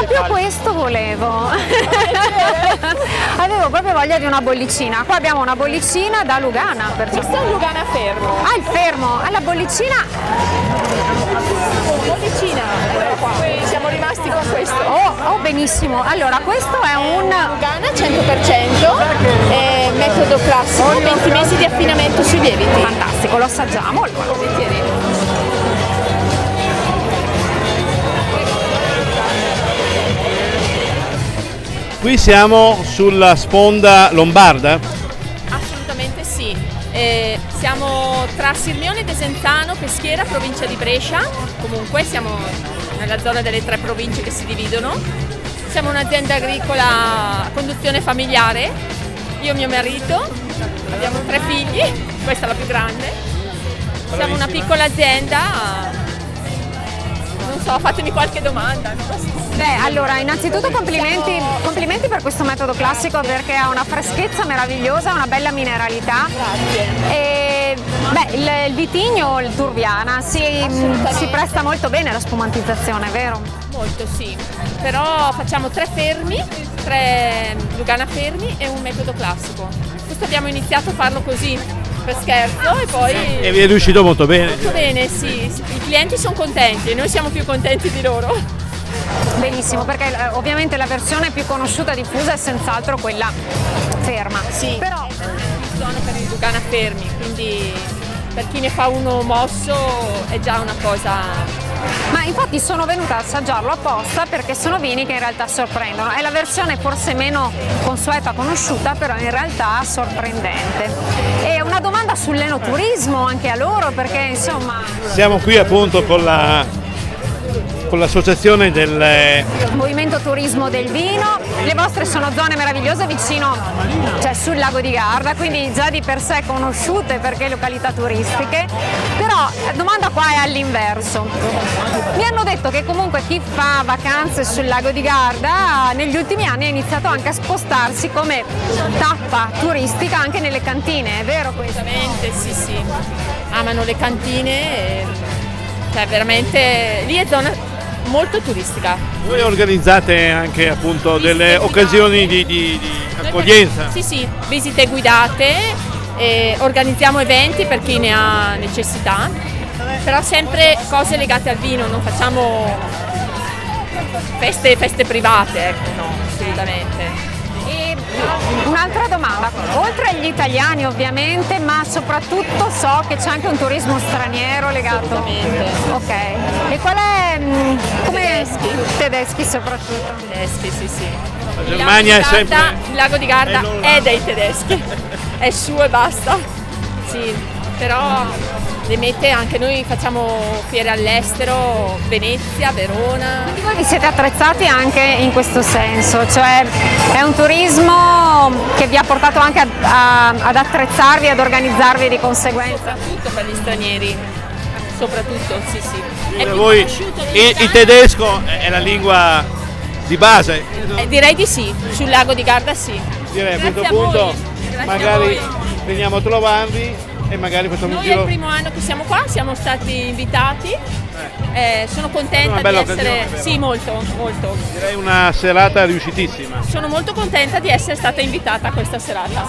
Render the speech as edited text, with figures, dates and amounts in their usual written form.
proprio questo volevo. Avevo proprio voglia di una bollicina. Qua abbiamo una bollicina da Lugana. Questo è un Lugana fermo. Ah, il fermo. Alla bollicina. Bollicina, eccola qua. Siamo rimasti con questo. Oh, benissimo. Allora, questo è un Lugana 100%, metodo classico, 20 mesi di affinamento sui lieviti. fantastico, lo assaggiamo. Allora. Volentieri. Qui siamo sulla sponda lombarda? Assolutamente sì. Siamo tra Sirmione e Desenzano, Peschiera, provincia di Brescia. Comunque siamo nella zona delle 3 province che si dividono. Siamo un'azienda agricola a conduzione familiare. Io e mio marito, abbiamo 3 figli, questa è la più grande. Siamo una piccola azienda. Non so, fatemi qualche domanda. Non lo so. Beh, allora, innanzitutto complimenti per questo metodo classico perché ha una freschezza meravigliosa, una bella mineralità. Grazie. E, il vitigno, il Turbiana, si presta molto bene alla spumantizzazione, vero? Molto sì, però facciamo 3 fermi, 3 Lugana fermi e un metodo classico. Questo abbiamo iniziato a farlo così, per scherzo, e poi... E vi è riuscito molto bene? Molto bene, sì. I clienti sono contenti e noi siamo più contenti di loro. Benissimo, perché ovviamente la versione più conosciuta e diffusa è senz'altro quella ferma. Sì, Però sono per il Lugana fermi, quindi per chi ne fa uno mosso è già una cosa... Ma infatti sono venuta ad assaggiarlo apposta perché sono vini che in realtà sorprendono. È la versione forse meno consueta, conosciuta, però in realtà sorprendente. E una domanda sull'enoturismo anche a loro, perché insomma... Siamo qui appunto con l'associazione del... Movimento Turismo del Vino, le vostre sono zone meravigliose vicino, cioè sul lago di Garda, quindi già di per sé conosciute perché località turistiche, però la domanda qua è all'inverso. Mi hanno detto che comunque chi fa vacanze sul lago di Garda negli ultimi anni ha iniziato anche a spostarsi come tappa turistica anche nelle cantine, è vero questo? Assolutamente, sì. Amano le cantine, cioè veramente lì è zona molto turistica. Voi organizzate anche appunto delle occasioni di accoglienza? Sì, visite guidate, organizziamo eventi per chi ne ha necessità, però sempre cose legate al vino, non facciamo feste private, ecco, no, assolutamente. E un'altra domanda, oltre agli italiani ovviamente, ma soprattutto so che c'è anche un turismo straniero legato. Assolutamente. Ok. E qual è? Tedeschi. Tedeschi soprattutto. Tedeschi, sì. La Germania è sempre... Il lago di Garda è dei tedeschi, è suo e basta. Sì, però le mete anche noi facciamo fiere all'estero, Venezia, Verona. Quindi voi vi siete attrezzati anche in questo senso, cioè è un turismo che vi ha portato anche ad attrezzarvi, ad organizzarvi di conseguenza? Soprattutto per gli stranieri, soprattutto, sì. È Per più voi conosciuto il tedesco è la lingua di base? direi di sì, sul lago di Garda sì. Direi a Grazie questo a voi, punto grazie magari a voi. veniamo a trovarvi e magari facciamo un Noi è il giro. primo anno che siamo qua, siamo stati invitati, sono contenta Una di bella essere... occasione, vero? Sì, molto. Direi una serata riuscitissima. Sono molto contenta di essere stata invitata a questa serata.